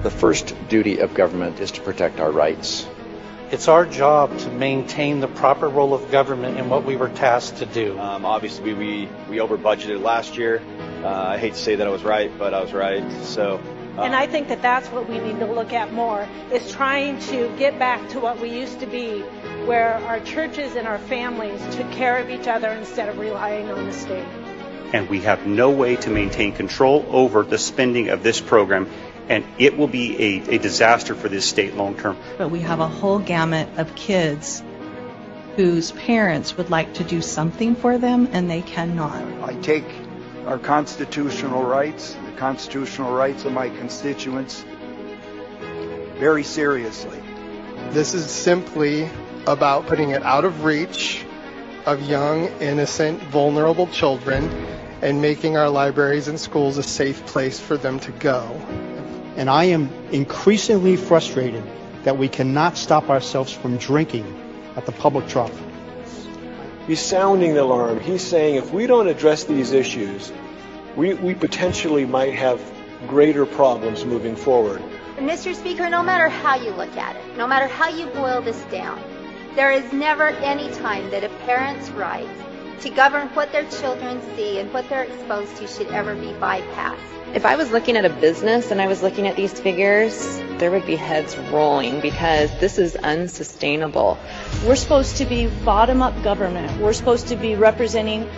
The first duty of government is to protect our rights. It's our job to maintain the proper role of government in what we were tasked to do. Obviously, we over budgeted last year. I hate to say that I was right, but I was right. So. And I think that that's what we need to look at more, is trying to get back to what we used to be, where our churches and our families took care of each other instead of relying on the state. And we have no way to maintain control over the spending of this program, and it will be a disaster for this state long term. But we have a whole gamut of kids whose parents would like to do something for them and they cannot. I take our constitutional rights, the constitutional rights of my constituents, very seriously. This is simply about putting it out of reach of young, innocent, vulnerable children and making our libraries and schools a safe place for them to go. And I am increasingly frustrated that we cannot stop ourselves from drinking at the public trough. He's sounding the alarm. He's saying if we don't address these issues, we potentially might have greater problems moving forward. Mr. Speaker, no matter how you look at it, no matter how you boil this down, there is never any time that a parent's right to govern what their children see and what they're exposed to should ever be bypassed. If I was looking at a business and I was looking at these figures, there would be heads rolling because this is unsustainable. We're supposed to be bottom-up government. We're supposed to be representing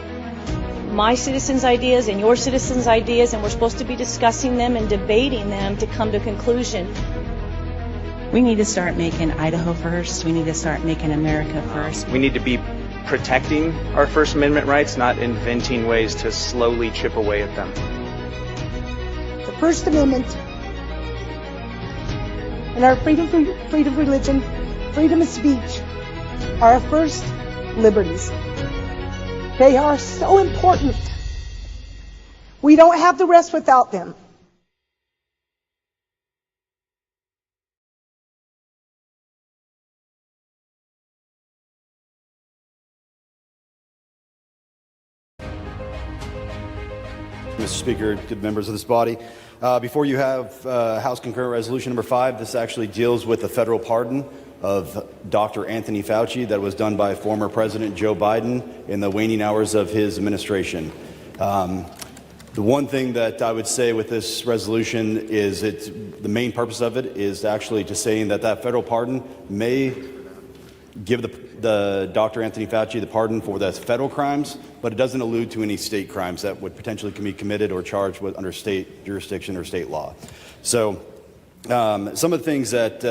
my citizens' ideas and your citizens' ideas, and we're supposed to be discussing them and debating them to come to a conclusion. We need to start making Idaho first. We need to start making America first. We need to be protecting our First Amendment rights, not inventing ways to slowly chip away at them. The First Amendment and our freedom of religion, freedom of speech are our first liberties. They are so important. We don't have the rest without them. Mr. Speaker, good members of this body. Before you have House Concurrent Resolution number 5, this actually deals with the federal pardon of Dr. Anthony Fauci that was done by former President Joe Biden in the waning hours of his administration. The one thing that I would say with this resolution is the main purpose of it is actually to saying that federal pardon may give the Dr. Anthony Fauci the pardon for the federal crimes, but it doesn't allude to any state crimes that would potentially be committed or charged with under state jurisdiction or state law. So some of the things that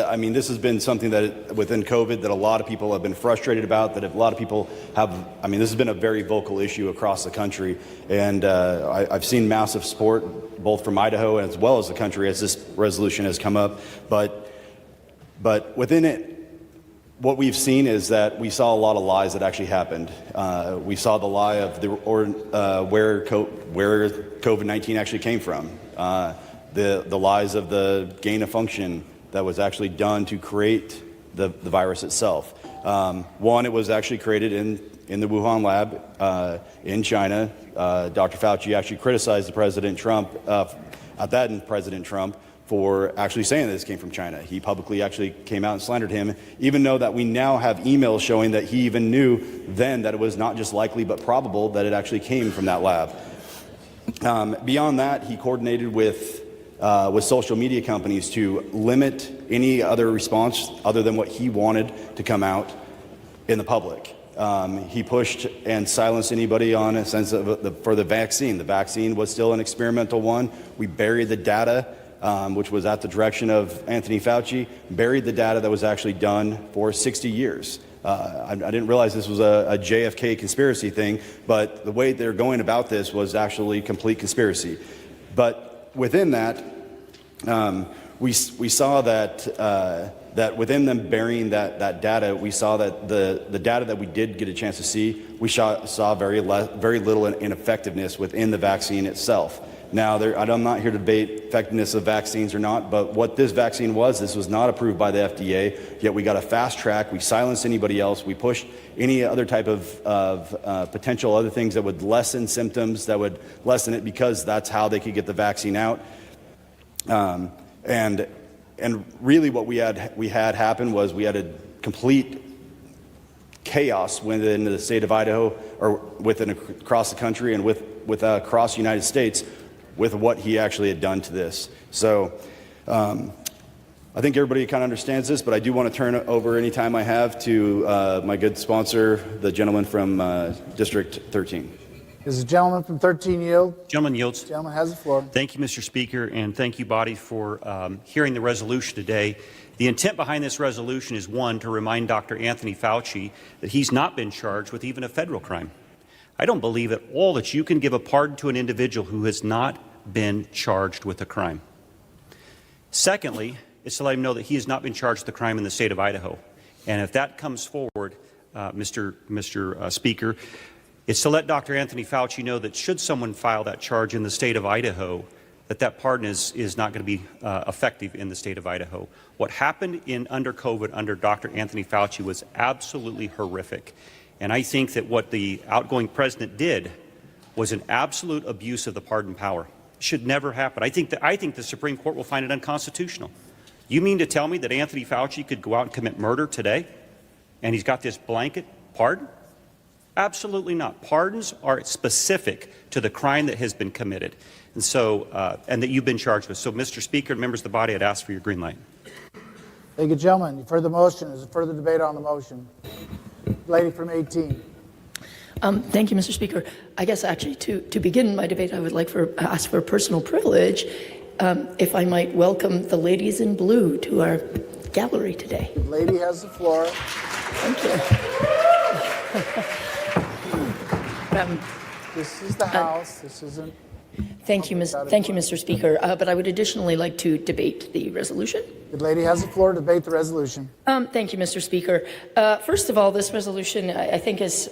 I mean, this has been something that within COVID that a lot of people have been frustrated about, that a lot of people have, I mean, this has been a very vocal issue across the country. And I've seen massive support both from Idaho as well as the country as this resolution has come up. But within it, what we've seen is that we saw a lot of lies that actually happened. We saw the lie of where COVID-19 actually came from. The lies of the gain of function that was actually done to create the virus itself. One, it was actually created in the Wuhan lab in China. Dr. Fauci actually criticized President Trump, President Trump, for actually saying that this came from China. He publicly actually came out and slandered him, even though that we now have emails showing that he even knew then that it was not just likely but probable that it actually came from that lab. Beyond that, he coordinated with social media companies to limit any other response other than what he wanted to come out in the public. He pushed and silenced anybody on a sense of for the vaccine. The vaccine was still an experimental one. We buried the data, which was at the direction of Anthony Fauci, buried the data that was actually done for 60 years. I didn't realize this was a JFK conspiracy thing, but the way they're going about this was actually complete conspiracy. But within that, we saw that within them burying that data, we saw that the data that we did get a chance to see, we saw very little ineffectiveness within the vaccine itself. Now, I'm not here to debate effectiveness of vaccines or not, but what this vaccine was, this was not approved by the FDA, yet we got a fast track, we silenced anybody else, we pushed any other type of potential other things that would lessen symptoms, that would lessen it because that's how they could get the vaccine out. And really what we had happen was we had a complete chaos within the state of Idaho, or across the country and across the United States with what he actually had done to this. So I think everybody kind of understands this, but I do want to turn over any time I have to my good sponsor, the gentleman from District 13. Does the gentleman from 13 yield? Gentleman yields. The gentleman has the floor. Thank you, Mr. Speaker, and thank you, body, for hearing the resolution today. The intent behind this resolution is, one, to remind Dr. Anthony Fauci that he's not been charged with even a federal crime. I don't believe at all that you can give a pardon to an individual who has not been charged with a crime. Secondly, it's to let him know that he has not been charged with a crime in the state of Idaho. And if that comes forward, Mr. Speaker, it's to let Dr. Anthony Fauci know that should someone file that charge in the state of Idaho, that pardon is not going to be effective in the state of Idaho. What happened under COVID under Dr. Anthony Fauci was absolutely horrific. And I think that what the outgoing president did was an absolute abuse of the pardon power. It should never happen. I think the Supreme Court will find it unconstitutional. You mean to tell me that Anthony Fauci could go out and commit murder today, and he's got this blanket pardon? Absolutely not. Pardons are specific to the crime that has been committed, and so and that you've been charged with. So, Mr. Speaker and members of the body, I'd ask for your green light. Thank you, gentlemen. You've heard the motion. Is there further debate on the motion? Lady from 18. Thank you, Mr. Speaker. I guess actually to begin my debate, I would like ask for a personal privilege, if I might welcome the ladies in blue to our gallery today. The lady has the floor. Thank you. This is the House. This isn't. Thank you, Mr. Speaker. But I would additionally like to debate the resolution. The lady has the floor to debate the resolution. Thank you, Mr. Speaker. First of all, this resolution, I think, is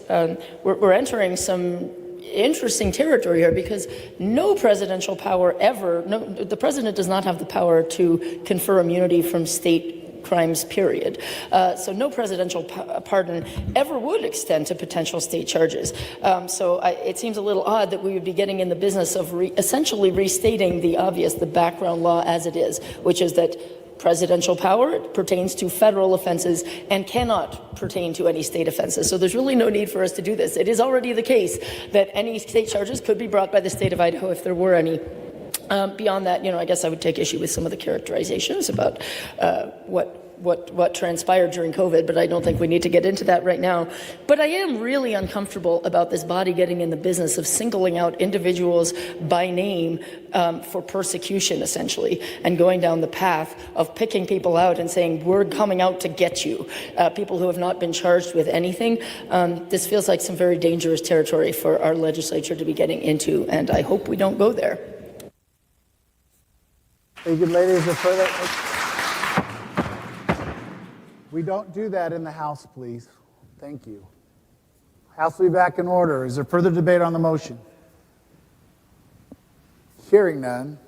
we're entering some interesting territory here, because no presidential power the president does not have the power to confer immunity from state crimes, period. So no presidential pardon ever would extend to potential state charges. So it seems a little odd that we would be getting in the business of essentially restating the obvious, the background law as it is, which is that presidential power pertains to federal offenses and cannot pertain to any state offenses. So there's really no need for us to do this. It is already the case that any state charges could be brought by the state of Idaho if there were any. Beyond that, I guess I would take issue with some of the characterizations about what transpired during COVID, but I don't think we need to get into that right now. But I am really uncomfortable about this body getting in the business of singling out individuals by name for persecution, essentially, and going down the path of picking people out and saying, we're coming out to get you, people who have not been charged with anything. This feels like some very dangerous territory for our legislature to be getting into, and I hope we don't go there. Thank you, ladies. Further. We don't do that in the House, please. Thank you. House will be back in order. Is there further debate on the motion? Hearing none,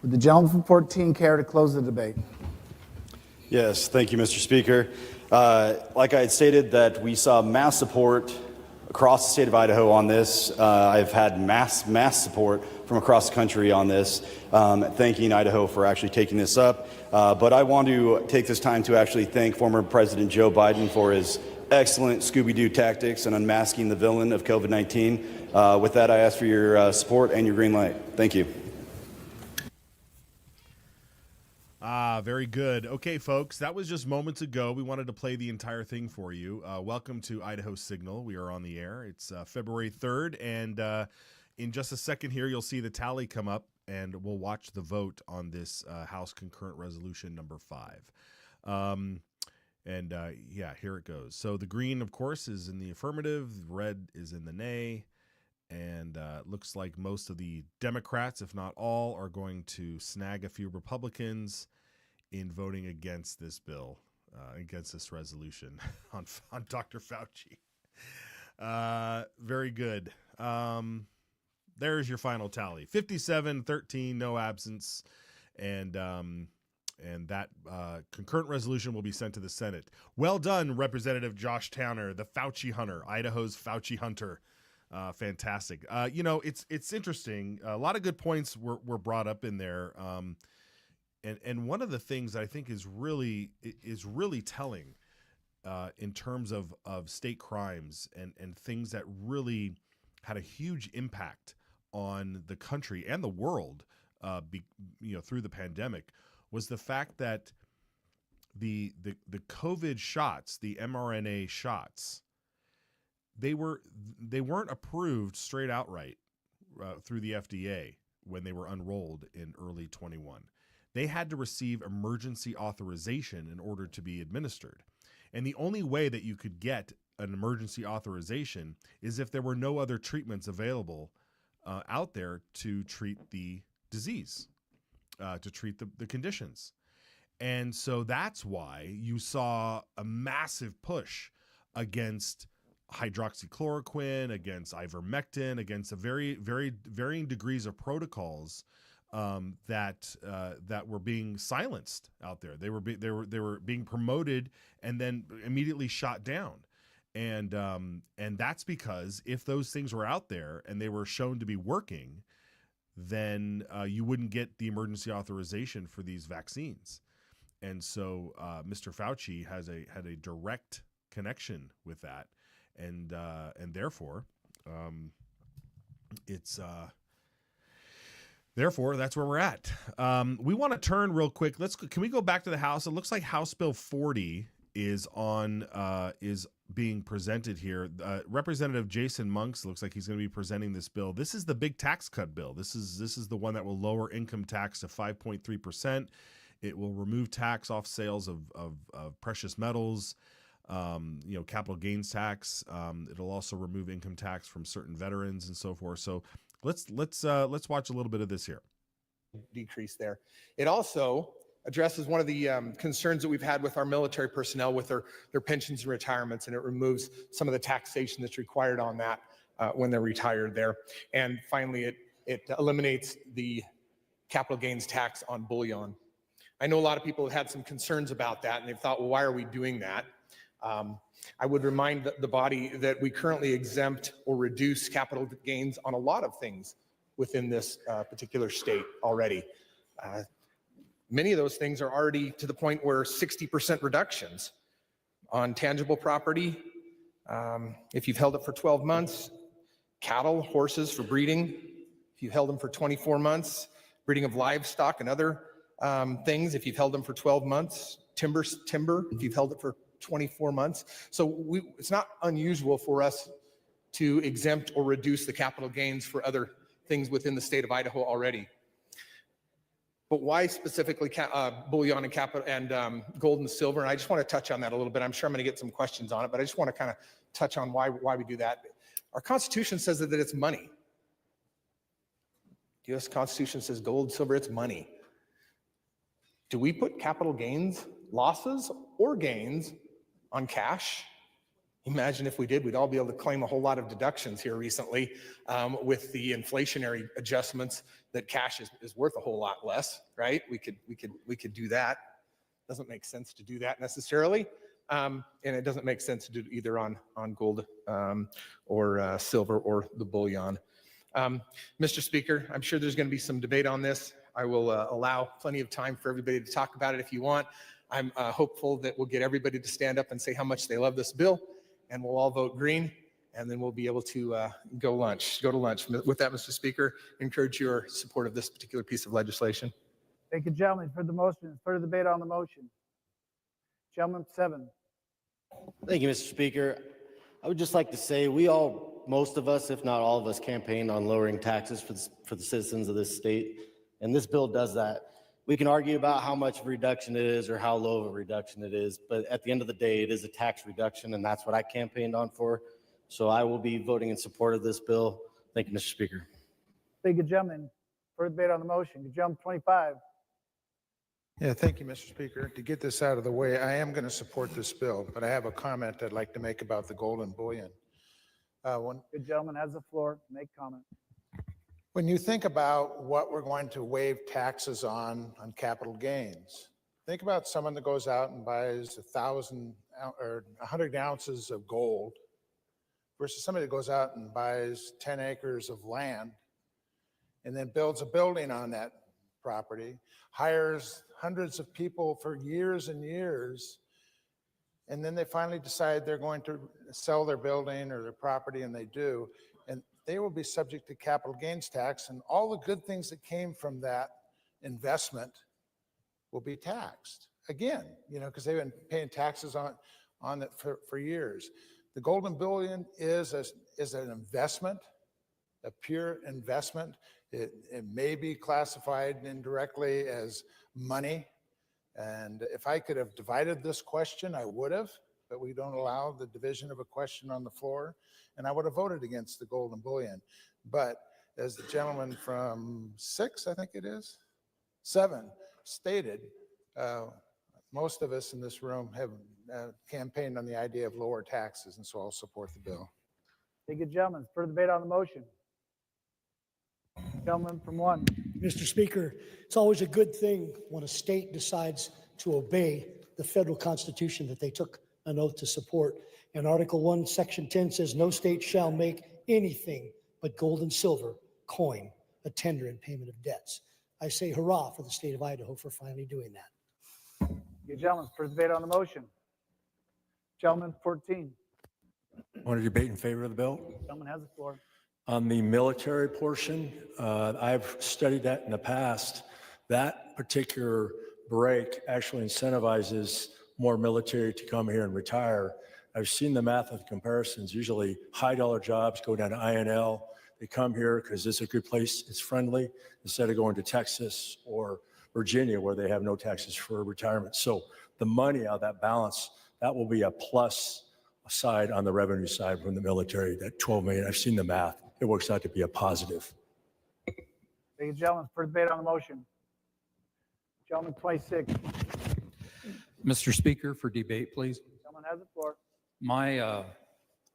would the gentleman from 14 care to close the debate? Yes, thank you, Mr. Speaker. Like I had stated, that we saw mass support across the state of Idaho on this. I've had mass support from across the country on this, thanking Idaho for actually taking this up. But I want to take this time to actually thank former President Joe Biden for his excellent Scooby-Doo tactics and unmasking the villain of COVID-19. With that, I ask for your support and your green light. Thank you. Very good. Okay, folks, that was just moments ago. We wanted to play the entire thing for you. Welcome to Idaho Signal. We are on the air. It's February 3rd, and in just a second here, you'll see the tally come up, and we'll watch the vote on this House Concurrent Resolution number 5. Yeah, here it goes. So the green, of course, is in the affirmative. Red is in the nay. And it looks like most of the Democrats, if not all, are going to snag a few Republicans in voting against this bill, against this resolution on Dr. Fauci. Very good. There's your final tally. 57-13, no absence. And that concurrent resolution will be sent to the Senate. Well done, Representative Josh Towner, the Fauci hunter, Idaho's Fauci hunter. Fantastic. It's interesting. A lot of good points were brought up in there. And one of the things that I think is really telling in terms of state crimes and things that really had a huge impact on the country and the world, through the pandemic, was the fact that the COVID shots, the mRNA shots, they weren't approved straight outright through the FDA when they were unrolled in early 21. They had to receive emergency authorization in order to be administered. And the only way that you could get an emergency authorization is if there were no other treatments available out there to treat the disease, to treat the conditions. And so that's why you saw a massive push against hydroxychloroquine, against ivermectin, against a varying degrees of protocols that were being silenced out there. They were being promoted and then immediately shot down. And that's because if those things were out there and they were shown to be working, then you wouldn't get the emergency authorization for these vaccines. And so Mr. Fauci had a direct connection with that, and therefore therefore that's where we're at. We want to turn real quick. Can we go back to the House? It looks like House Bill 40 is being presented here. Representative Jason Monks looks like he's going to be presenting this bill. This is the big tax cut bill. This is the one that will lower income tax to 5.3%. It will remove tax off sales of precious metals, capital gains tax. It'll also remove income tax from certain veterans and so forth. So let's watch a little bit of this here. Decrease there. It also addresses one of the concerns that we've had with our military personnel with their pensions and retirements, and it removes some of the taxation that's required on that when they're retired there. And finally, it eliminates the capital gains tax on bullion. I know a lot of people have had some concerns about that, and they've thought, well, why are we doing that? I would remind the body that we currently exempt or reduce capital gains on a lot of things within this particular state already. Many of those things are already to the point where 60% reductions on tangible property. If you've held it for 12 months, cattle, horses for breeding, if you've held them for 24 months, breeding of livestock and other things, if you've held them for 12 months, timber, if you've held it for 24 months. So it's not unusual for us to exempt or reduce the capital gains for other things within the state of Idaho already. But why specifically bullion and capital and gold and silver? And I just want to touch on that a little bit. I'm sure I'm going to get some questions on it, but I just want to kind of touch on why we do that. Our Constitution says that it's money. The U.S. Constitution says gold, silver, it's money. Do we put capital gains, losses, or gains on cash? Imagine if we did, we'd all be able to claim a whole lot of deductions here recently with the inflationary adjustments that cash is worth a whole lot less, right? We could do that. Doesn't make sense to do that necessarily. And it doesn't make sense to do it either on gold or silver or the bullion. Mr. Speaker, I'm sure there's going to be some debate on this. I will allow plenty of time for everybody to talk about it if you want. I'm hopeful that we'll get everybody to stand up and say how much they love this bill, and we'll all vote green, and then we'll be able to go to lunch. With that, Mr. Speaker, encourage your support of this particular piece of legislation. Thank you, gentlemen, for the motion. Further debate on the motion. Gentleman 7. Thank you, Mr. Speaker. I would just like to say most of us, if not all of us, campaigned on lowering taxes for the citizens of this state, and this bill does that. We can argue about how much of a reduction it is or how low of a reduction it is, but at the end of the day, it is a tax reduction, and that's what I campaigned on for. So I will be voting in support of this bill. Thank you, Mr. Speaker. Thank you, gentlemen. Further debate on the motion. Jump 25. Yeah, thank you, Mr. Speaker. To get this out of the way, I am going to support this bill, but I have a comment I'd like to make about the gold and bullion. Good gentleman has the floor. Make comment. When you think about what we're going to waive taxes on capital gains, think about someone that goes out and buys 1,000 or 100 ounces of gold versus somebody that goes out and buys 10 acres of land and then builds a building on that property, hires hundreds of people for years and years, and then they finally decide they're going to sell their building or their property, and they do, and they will be subject to capital gains tax, and all the good things that came from that investment will be taxed again, because they've been paying taxes on it for years. The golden bullion is an investment, a pure investment. It may be classified indirectly as money. And if I could have divided this question, I would have, but we don't allow the division of a question on the floor. And I would have voted against the golden bullion. But as the gentleman from 6, I think it is, 7, stated, most of us in this room have campaigned on the idea of lower taxes, and so I'll support the bill. Thank you, gentlemen. Further debate on the motion. Gentleman from 1. Mr. Speaker, it's always a good thing when a state decides to obey the federal constitution that they took an oath to support. And Article 1, Section 10 says, no state shall make anything but gold and silver coin a tender in payment of debts. I say hurrah for the state of Idaho for finally doing that. Thank you, gentlemen. Further debate on the motion. Gentleman 14. I want to debate in favor of the bill. Gentleman has the floor. On the military portion, I've studied that in the past. That particular break actually incentivizes more military to come here and retire. I've seen the math of comparisons. Usually high dollar jobs go down to INL. They come here because it's a good place, it's friendly, instead of going to Texas or Virginia where they have no taxes for retirement. So the money out of that balance, that will be a plus side on the revenue side from the military, that 12 million. I've seen the math. It works out to be a positive. Thank you, gentlemen. Further debate on the motion. Gentleman 26. Mr. Speaker, for debate, please. Gentleman has the floor. My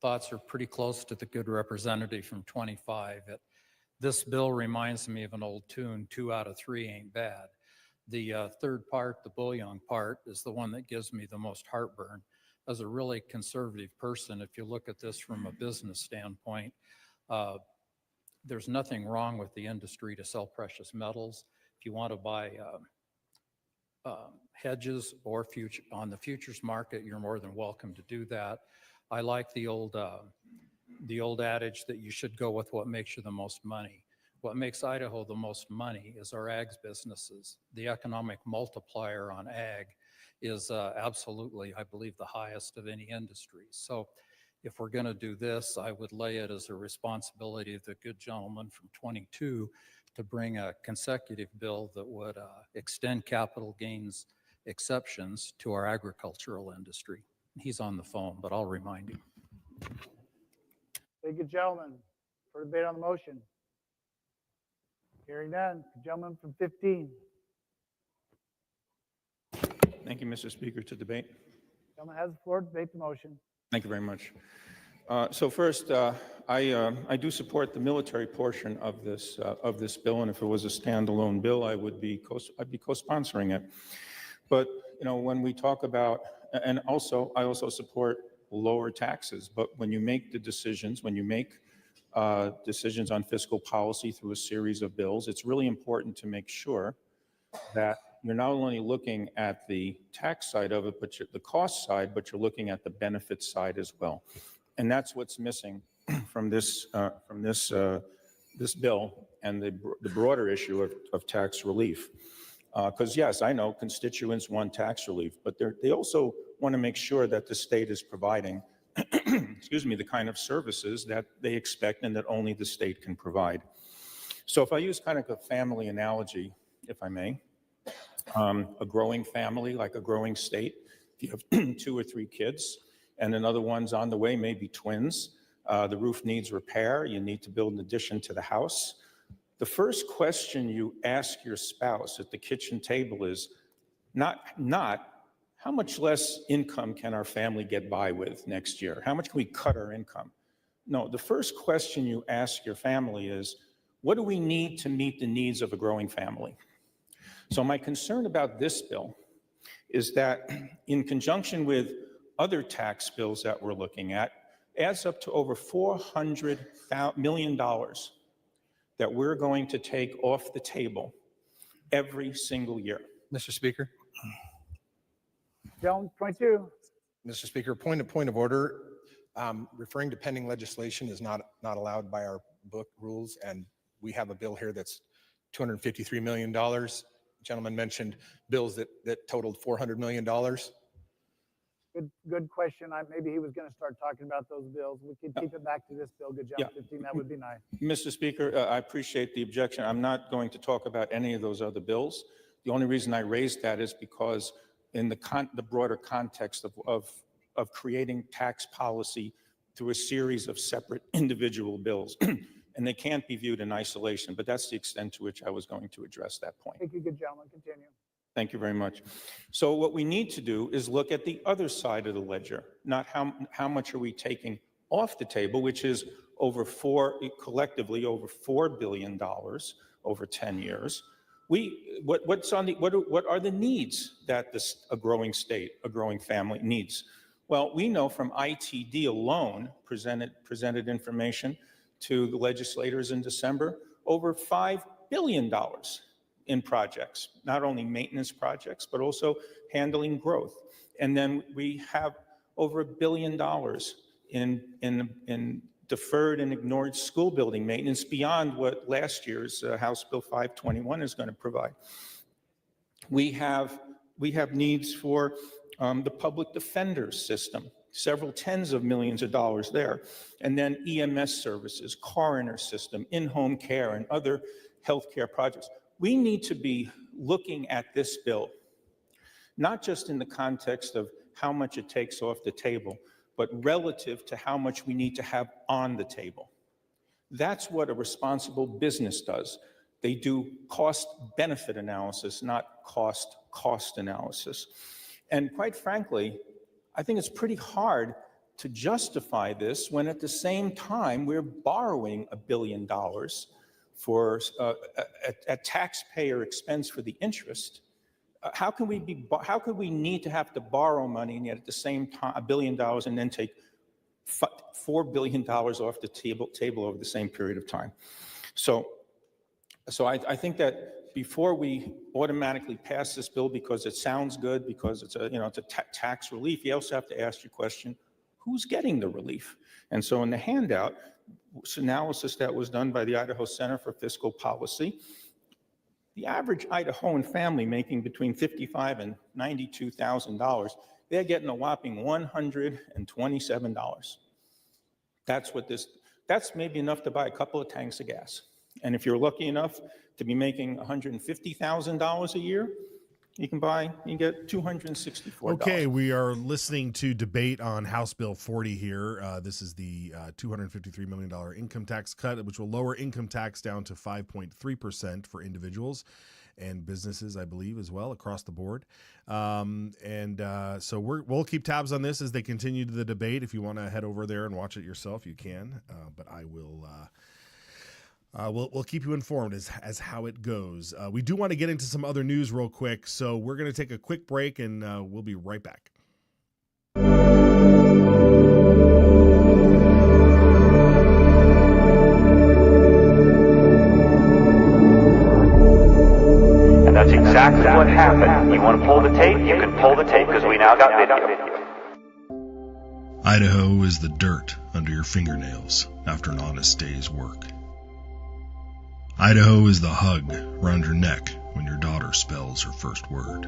thoughts are pretty close to the good representative from 25. This bill reminds me of an old tune, 2 out of 3 ain't bad. The third part, the bullion part, is the one that gives me the most heartburn. As a really conservative person, if you look at this from a business standpoint, there's nothing wrong with the industry to sell precious metals. If you want to buy hedges or on the futures market, you're more than welcome to do that. I like the old adage that you should go with what makes you the most money. What makes Idaho the most money is our ag businesses. The economic multiplier on ag is absolutely, I believe, the highest of any industry. So if we're going to do this, I would lay it as a responsibility of the good gentleman from 22 to bring a consecutive bill that would extend capital gains exceptions to our agricultural industry. He's on the phone, but I'll remind him. Thank you, gentlemen. For debate on the motion. Hearing none. Gentleman from 15. Thank you, Mr. Speaker. To debate. Gentleman has the floor to debate the motion. Thank you very much. So first, I do support the military portion of this bill, and if it was a standalone bill, I'd be co-sponsoring it. But when we talk about, and also I also support lower taxes. But when you make the decisions, decisions on fiscal policy through a series of bills, it's really important to make sure that you're not only looking at the tax side of it, but the cost side, but you're looking at the benefit side as well. And that's what's missing from this bill and the broader issue of tax relief. Because yes, I know constituents want tax relief, but they also want to make sure that the state is providing, excuse me, the kind of services that they expect and that only the state can provide. So if I use kind of a family analogy, if I may, a growing family, like a growing state, if you have 2 or 3 kids and another one's on the way, maybe twins, the roof needs repair, you need to build an addition to the house. The first question you ask your spouse at the kitchen table is not how much less income can our family get by with next year? How much can we cut our income? No, the first question you ask your family is, what do we need to meet the needs of a growing family? So my concern about this bill is that in conjunction with other tax bills that we're looking at, adds up to over $400 million that we're going to take off the table every single year. Mr. Speaker. Jones, 22. Mr. Speaker, point of order. Referring to pending legislation is not allowed by our book rules, and we have a bill here that's $253 million. The gentleman mentioned bills that totaled $400 million. Good question. Maybe he was going to start talking about those bills. We could keep it back to this bill. Good job, Yeah. 15. That would be nice. Mr. Speaker, I appreciate the objection. I'm not going to talk about any of those other bills. The only reason I raised that is because in the broader context of creating tax policy through a series of separate individual bills, and they can't be viewed in isolation, but that's the extent to which I was going to address that point. Thank you, good gentleman. Continue. Thank you very much. So what we need to do is look at the other side of the ledger, not how much are we taking off the table, which is collectively over $4 billion over 10 years. What are the needs that a growing state, a growing family needs? Well, we know from ITD alone, presented information to the legislators in December, over $5 billion in projects, not only maintenance projects, but also handling growth. And then we have over $1 billion in deferred and ignored school building maintenance beyond what last year's House Bill 521 is going to provide. We have needs for the public defender's system, several tens of millions of dollars there, and then EMS services, coroner system, in-home care, and other healthcare projects. We need to be looking at this bill, not just in the context of how much it takes off the table, but relative to how much we need to have on the table. That's what a responsible business does. They do cost-benefit analysis, not cost analysis. And quite frankly, I think it's pretty hard to justify this when at the same time we're borrowing $1 billion for a taxpayer expense for the interest. How could we need to have to borrow money and yet at the same time $1 billion and then take $4 billion off the table over the same period of time? So I think that before we automatically pass this bill because it sounds good, because it's a tax relief, you also have to ask your question, who's getting the relief? And so in the handout, analysis that was done by the Idaho Center for Fiscal Policy, the average Idahoan family making between $55,000 and $92,000, they're getting a whopping $127. That's maybe enough to buy a couple of tanks of gas. And if you're lucky enough to be making $150,000 a year, you can get $264. Okay, we are listening to debate on House Bill 40 here. This is the $253 million income tax cut, which will lower income tax down to 5.3% for individuals and businesses, I believe, as well, across the board. So we'll keep tabs on this as they continue the debate. If you want to head over there and watch it yourself, you can. But I will... We'll keep you informed as how it goes. We do want to get into some other news real quick, so we're going to take a quick break, and we'll be right back. And that's exactly what happened. You want to pull the tape? You can pull the tape because we now got video. Idaho is the dirt under your fingernails after an honest day's work. Idaho is the hug around your neck when your daughter spells her first word.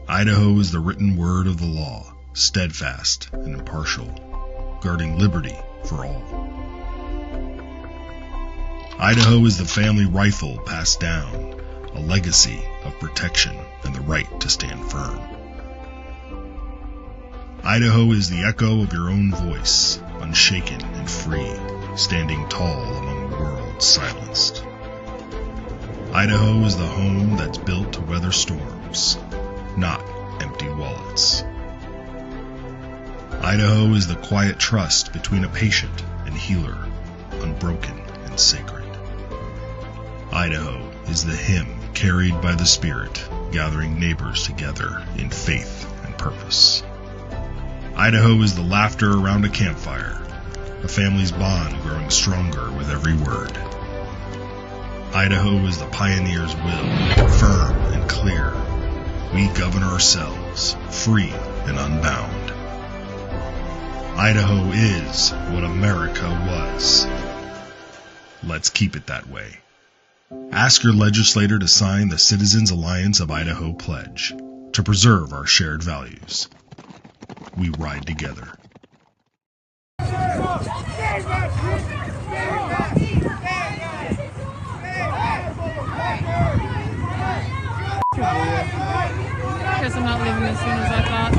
Idaho is the written word of the law, steadfast and impartial, guarding liberty for all. Idaho is the family rifle passed down, a legacy of protection and the right to stand firm. Idaho is the echo of your own voice, unshaken and free, standing tall among a world silenced. Idaho is the home that's built to weather storms, not empty wallets. Idaho is the quiet trust between a patient and healer, unbroken and sacred. Idaho is the hymn carried by the Spirit, gathering neighbors together in faith and purpose. Idaho is the laughter around a campfire, a family's bond growing stronger with every word. Idaho is the pioneer's will, firm and clear. We govern ourselves, free and unbound. Idaho is what America was. Let's keep it that way. Ask your legislator to sign the Citizens Alliance of Idaho pledge to preserve our shared values. We ride together. Guess I'm not leaving as soon as I thought.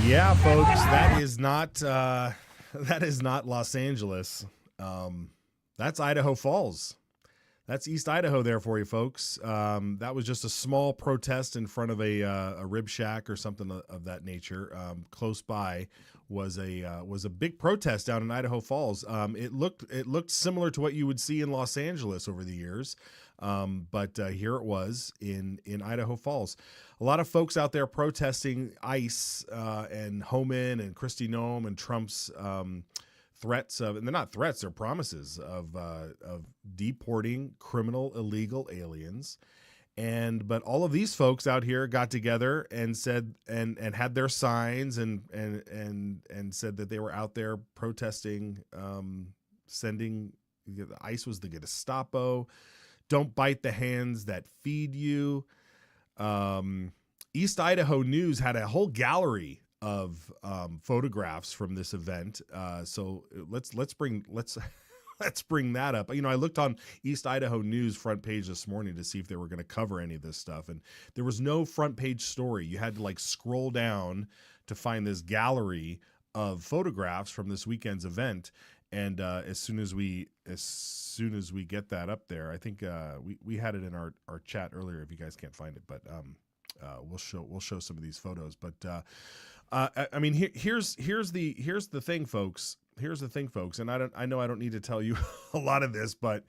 Yeah, folks, that is not Los Angeles. That's Idaho Falls. That's East Idaho there for you, folks. That was just a small protest in front of a rib shack or something of that nature. Close by was a big protest down in Idaho Falls. It looked similar to what you would see in Los Angeles over the years, but here it was in Idaho Falls. A lot of folks out there protesting ICE and Homan and Kristi Noem and Trump's threats of, and they're not threats, they're promises of deporting criminal illegal aliens. But all of these folks out here got together and said and had their signs and said that they were out there protesting, sending, ICE was the Gestapo. Don't bite the hands that feed you. East Idaho News had a whole gallery of photographs from this event. So let's bring that up. I looked on East Idaho News front page this morning to see if they were going to cover any of this stuff, and there was no front page story. You had to scroll down to find this gallery of photographs from this weekend's event. And as soon as we get that up there, I think we had it in our chat earlier. If you guys can't find it, but we'll show some of these photos. But here's the thing, folks. Here's the thing, folks. And I know I don't need to tell you a lot of this, but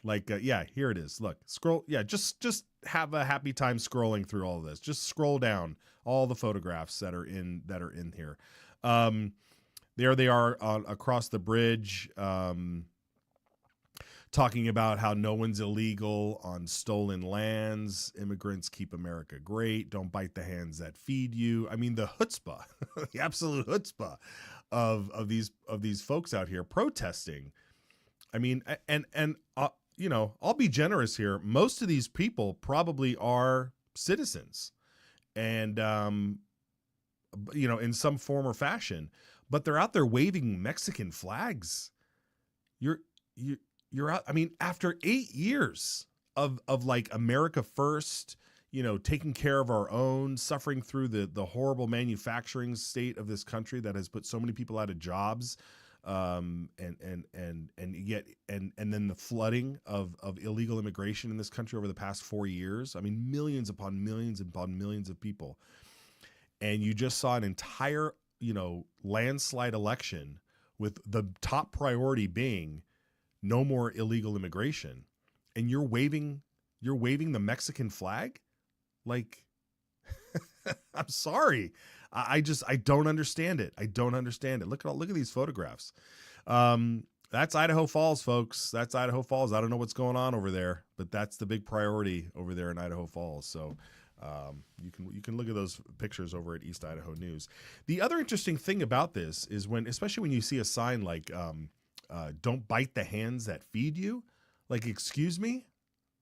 here it is. Look, scroll. Yeah, just have a happy time scrolling through all of this. Just scroll down all the photographs that are in here. There they are across the bridge, talking about how no one's illegal on stolen lands. Immigrants keep America great. Don't bite the hands that feed you. I mean, the chutzpah, the absolute chutzpah of these folks out here protesting. I mean, and I'll be generous here. Most of these people probably are citizens, and in some form or fashion. But they're out there waving Mexican flags. You're out. I mean, after 8 years of America first, taking care of our own, suffering through the horrible manufacturing state of this country that has put so many people out of jobs, and then the flooding of illegal immigration in this country over the past 4 years. I mean, millions upon millions upon millions of people, and you just saw an entire landslide election with the top priority being no more illegal immigration, and you're waving the Mexican flag. I'm sorry. I don't understand it. I don't understand it. Look at these photographs. That's Idaho Falls, folks. That's Idaho Falls. I don't know what's going on over there, but that's the big priority over there in Idaho Falls. So you can look at those pictures over at East Idaho News. The other interesting thing about this is especially when you see a sign like "Don't bite the hands that feed you," excuse me,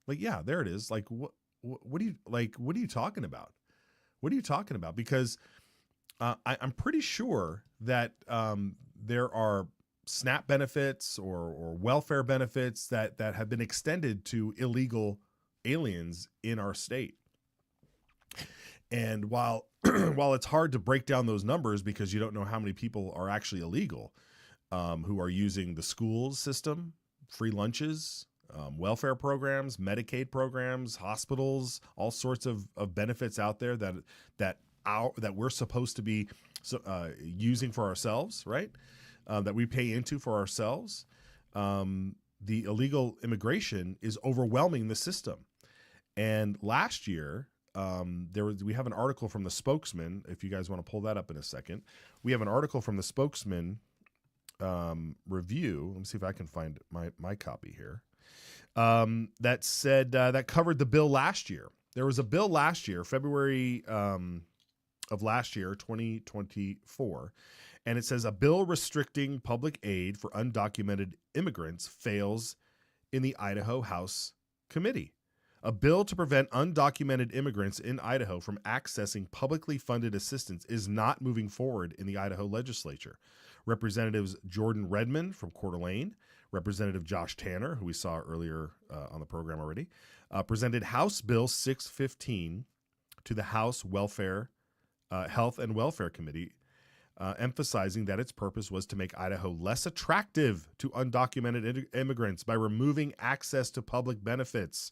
yeah, there it is. What are you talking about? What are you talking about? Because I'm pretty sure that there are SNAP benefits or welfare benefits that have been extended to illegal aliens in our state. And while it's hard to break down those numbers because you don't know how many people are actually illegal, who are using the schools system, free lunches, welfare programs, Medicaid programs, hospitals, all sorts of benefits out there that we're supposed to be using for ourselves, right? That we pay into for ourselves. the illegal immigration is overwhelming the system. And last year, we have an article from the Spokesman. If you guys want to pull that up in a second, we have an article from the Spokesman review. Let me see if I can find my copy here. That said that covered the bill last year. There was a bill last year, February of last year, 2024, and it says a bill restricting public aid for undocumented immigrants fails in the Idaho House Committee. A bill to prevent undocumented immigrants in Idaho from accessing publicly funded assistance is not moving forward in the Idaho legislature. Representatives Jordan Redmond from Coeur d'Alene, Representative Josh Tanner, who we saw earlier on the program already, presented House Bill 615 to the House Health and Welfare Committee, emphasizing that its purpose was to make Idaho less attractive to undocumented immigrants by removing access to public benefits.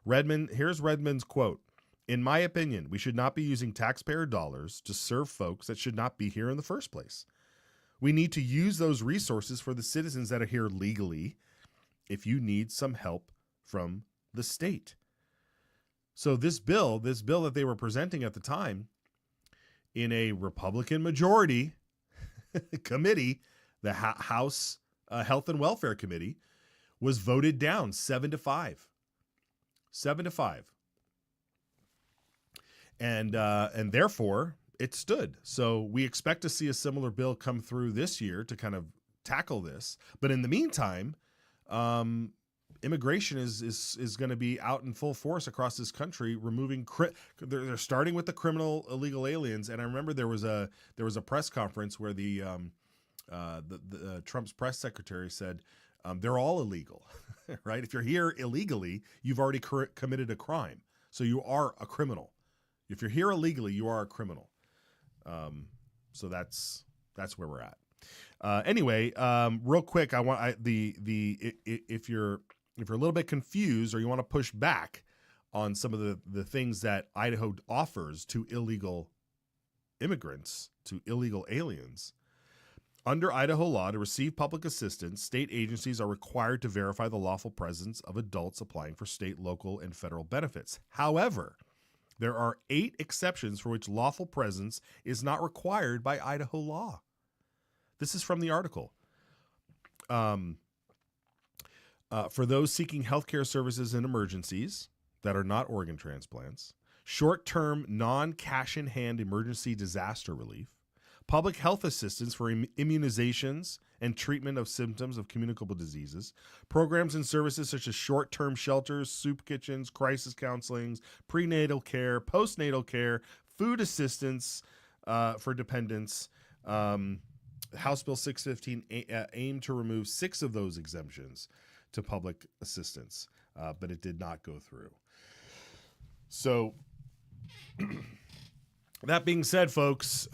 Here's Redmond's quote. "In my opinion, we should not be using taxpayer dollars to serve folks that should not be here in the first place. We need to use those resources for the citizens that are here legally if you need some help from the state." So this bill that they were presenting at the time in a Republican majority committee, the House Health and Welfare Committee, was voted down 7-5. 7-5. And therefore it stood. So we expect to see a similar bill come through this year to kind of tackle this. But in the meantime, immigration is going to be out in full force across this country, removing they're starting with the criminal illegal aliens. And I remember there was a press conference where the Trump's press secretary said they're all illegal, right? If you're here illegally, you've already committed a crime. So you are a criminal. If you're here illegally, you are a criminal. So that's where we're at. Anyway, real quick, if you're a little bit confused or you want to push back on some of the things that Idaho offers to illegal immigrants, to illegal aliens, under Idaho law, to receive public assistance, state agencies are required to verify the lawful presence of adults applying for state, local, and federal benefits. However, there are 8 exceptions for which lawful presence is not required by Idaho law. This is from the article. For those seeking healthcare services in emergencies that are not organ transplants, short-term non-cash-in-hand emergency disaster relief, public health assistance for immunizations and treatment of symptoms of communicable diseases, programs and services such as short-term shelters, soup kitchens, crisis counselings, prenatal care, postnatal care, food assistance for dependents. House Bill 615 aimed to remove 6 of those exemptions to public assistance, but it did not go through. So that being said, folks,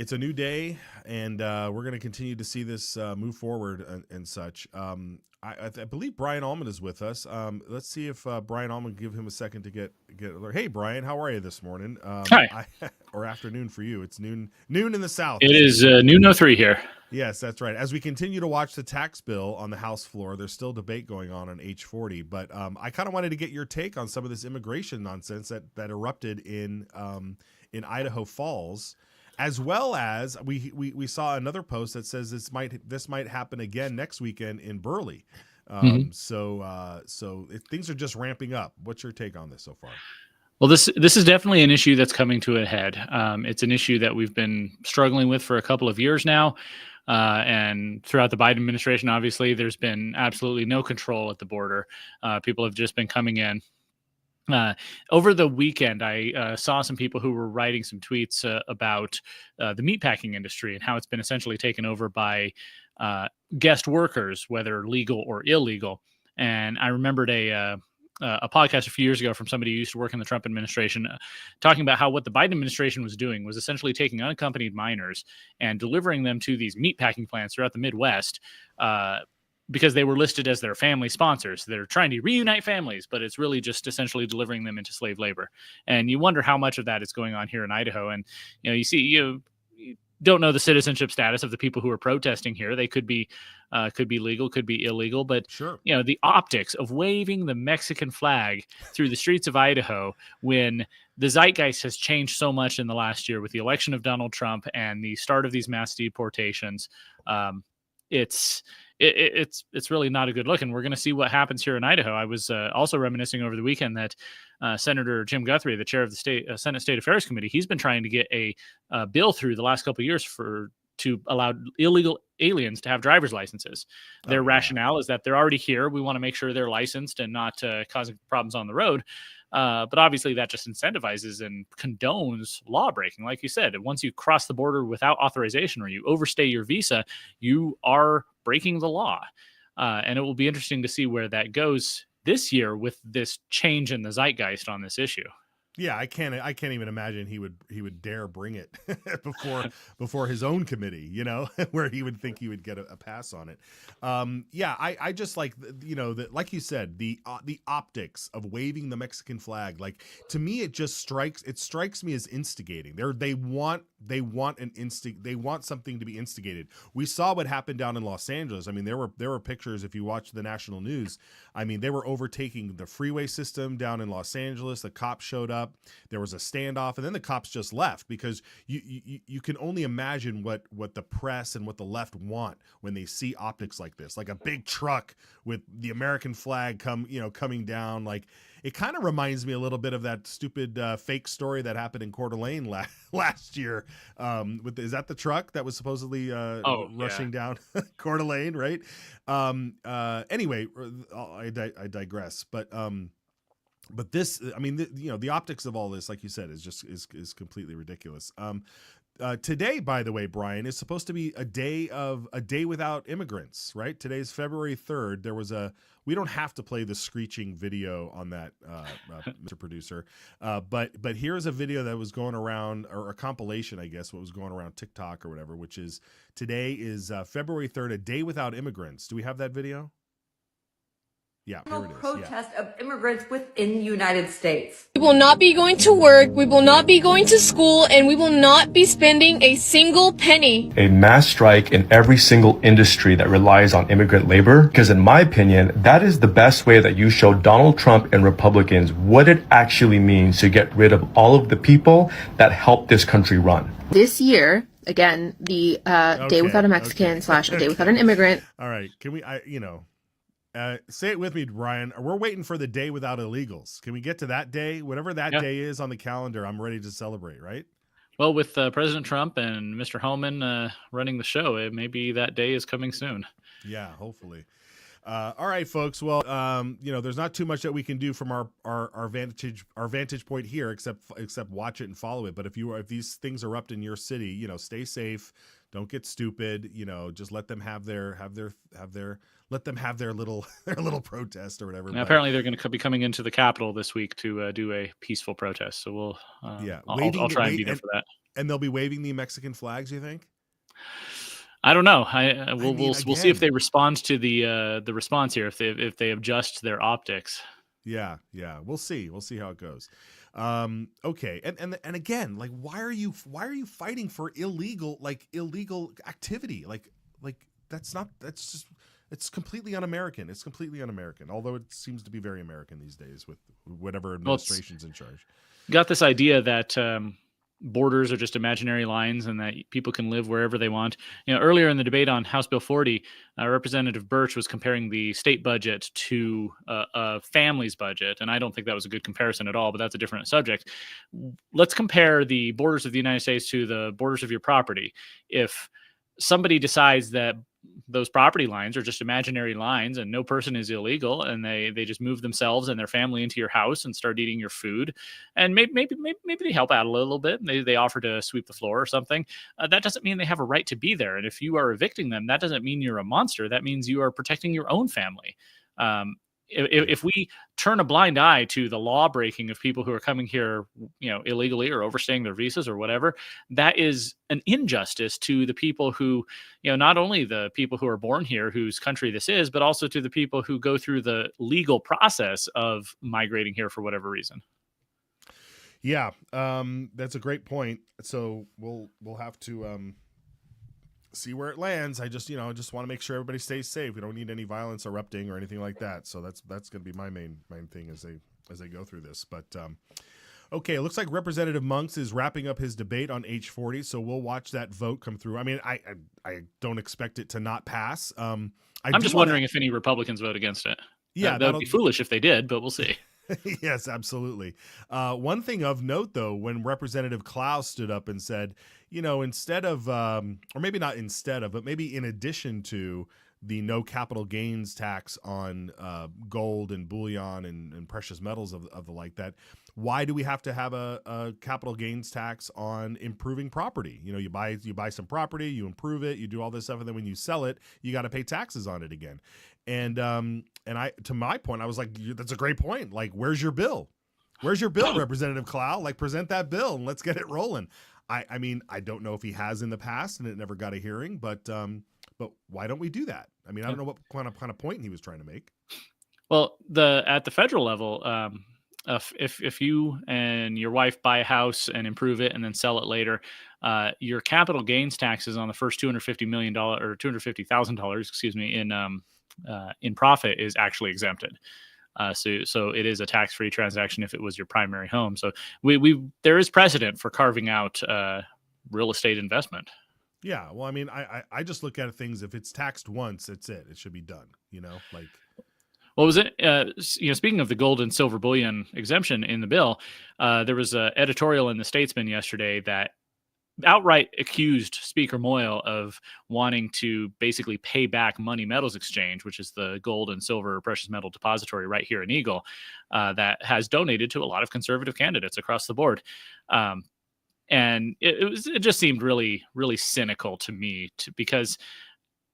it's a new day, and we're going to continue to see this move forward and such. I believe Brian Allman is with us. Let's see if Brian Allman, give him a second to get alert. Hey, Brian, how are you this morning? Hi. Or afternoon for you. It's noon in the South. It is noon 03 here. Yes, that's right. As we continue to watch the tax bill on the House floor, there's still debate going on H40. But I kind of wanted to get your take on some of this immigration nonsense that erupted in Idaho Falls. As well as we saw another post that says this might happen again next weekend in Burley. So things are just ramping up. What's your take on this so far? Well, this is definitely an issue that's coming to a head. It's an issue that we've been struggling with for a couple of years now. And throughout the Biden administration, obviously, there's been absolutely no control at the border. People have just been coming in. Over the weekend, I saw some people who were writing some tweets about the meatpacking industry and how it's been essentially taken over by guest workers, whether legal or illegal. And I remembered a podcast a few years ago from somebody who used to work in the Trump administration talking about how what the Biden administration was doing was essentially taking unaccompanied minors and delivering them to these meatpacking plants throughout the Midwest because they were listed as their family sponsors. They're trying to reunite families, but it's really just essentially delivering them into slave labor. And you wonder how much of that is going on here in Idaho. And, you know, you see, don't know the citizenship status of the people who are protesting here. They could be legal, could be illegal, but sure, the optics of waving the Mexican flag through the streets of Idaho when the zeitgeist has changed so much in the last year with the election of Donald Trump and the start of these mass deportations. It's really not a good look, and we're going to see what happens here in Idaho. I was also reminiscing over the weekend that Senator Jim Guthrie, the chair of the Senate State Affairs Committee, he's been trying to get a bill through the last couple of years to allow illegal aliens to have driver's licenses. Their rationale is that they're already here. We want to make sure they're licensed and not causing problems on the road. But obviously that just incentivizes and condones law breaking. Like you said, once you cross the border without authorization or you overstay your visa, you are breaking the law. And it will be interesting to see where that goes this year with this change in the zeitgeist on this issue. Yeah, I can't even imagine he would dare bring it before his own committee, where he would think he would get a pass on it. I just like, like you said, the optics of waving the Mexican flag. Like, to me, it strikes me as instigating. They want something to be instigated. We saw what happened down in Los Angeles. I mean, there were pictures, if you watch the national news. I mean, they were overtaking the freeway system down in Los Angeles. The cops showed up. There was a standoff, and then the cops just left, because you can only imagine what the press and what the left want when they see optics like this, like a big truck with the American flag coming down. Like, it kind of reminds me a little bit of that stupid fake story that happened in Coeur d'Alene last year. Is that the truck that was supposedly rushing down Coeur d'Alene, right? Anyway, I digress, but this, I mean, the optics of all this, like you said, is completely ridiculous. Today, by the way, Brian, is supposed to be a day without immigrants, right? Today's February 3rd. We don't have to play the screeching video on that, Mr. Producer. But here's a video that was going around, or a compilation, I guess, what was going around TikTok or whatever, which is today is February 3rd, a day without immigrants. Do we have that video? Yeah, here it is. Protest of immigrants within the United States. We will not be going to work, we will not be going to school, and we will not be spending a single penny. A mass strike in every single industry that relies on immigrant labor, because in my opinion, that is the best way that you show Donald Trump and Republicans what it actually means to get rid of all of the people that help this country run. This year, again, the day without a Mexican / a day without an immigrant. All right, can we, say it with me, Brian. We're waiting for the day without illegals. Can we get to that day? Whatever that day is on the calendar, I'm ready to celebrate, right? Well, with President Trump and Mr. Homan running the show, maybe that day is coming soon. Yeah, hopefully. All right, folks. Well, there's not too much that we can do from our vantage point here, except watch it and follow it. But if these things erupt in your city, stay safe. Don't get stupid. Just let them have their little protest or whatever. Now, apparently, they're going to be coming into the Capitol this week to do a peaceful protest. So we'll, I'll try and be there for that. And they'll be waving the Mexican flags, you think? I don't know. We'll see if they respond to the response here. If they adjust their optics. Yeah. We'll see. We'll see how it goes. Okay. And again, like, why are you fighting for illegal activity? Like it's completely un-American. It's completely un-American. Although it seems to be very American these days with whatever administration's in charge. Got this idea that borders are just imaginary lines and that people can live wherever they want. Earlier in the debate on House Bill 40, Representative Birch was comparing the state budget to a family's budget, and I don't think that was a good comparison at all, but that's a different subject. Let's compare the borders of the United States to the borders of your property. If somebody decides that those property lines are just imaginary lines and no person is illegal, and they just move themselves and their family into your house and start eating your food, and maybe they help out a little bit, and they offer to sweep the floor or something, that doesn't mean they have a right to be there. And if you are evicting them, that doesn't mean you're a monster. That means you are protecting your own family. If we turn a blind eye to the law breaking of people who are coming here, illegally or overstaying their visas or whatever, that is an injustice to the people who, not only the people who are born here, whose country this is, but also to the people who go through the legal process of migrating here for whatever reason. Yeah, that's a great point. So we'll have to see where it lands. I just want to make sure everybody stays safe. We don't need any violence erupting or anything like that. So that's going to be my main thing as they go through this. But okay, it looks like Representative Monks is wrapping up his debate on H40, so we'll watch that vote come through. I mean, I don't expect it to not pass. I'm just wondering if any Republicans vote against it. Yeah, that would be foolish if they did, but we'll see. Yes, absolutely. One thing of note, though, when Representative Klaus stood up and said, instead of, or maybe not instead of, but maybe in addition to the no capital gains tax on gold and bullion and precious metals of the like that, why do we have to have a capital gains tax on improving property? You buy some property, you improve it, you do all this stuff, and then when you sell it, you got to pay taxes on it again. And I, to my point, I was like, that's a great point. Like, where's your bill? Where's your bill, Representative Clow? Like, present that bill and let's get it rolling. I mean, I don't know if he has in the past and it never got a hearing, but why don't we do that? I mean, I don't know what kind of point he was trying to make. Well, at the federal level, if you and your wife buy a house and improve it and then sell it later, your capital gains taxes on the first $250 million or $250,000, excuse me, in profit is actually exempted. So it is a tax-free transaction if it was your primary home. So there is precedent for carving out real estate investment. Yeah, well, I mean, I just look at things. If it's taxed once, that's it. It should be done. Like. What was it? Speaking of the gold and silver bullion exemption in the bill, there was an editorial in the Statesman yesterday that outright accused Speaker Moyle of wanting to basically pay back Money Metals Exchange, which is the gold and silver precious metal depository right here in Eagle, that has donated to a lot of conservative candidates across the board. And it just seemed really, really cynical to me because,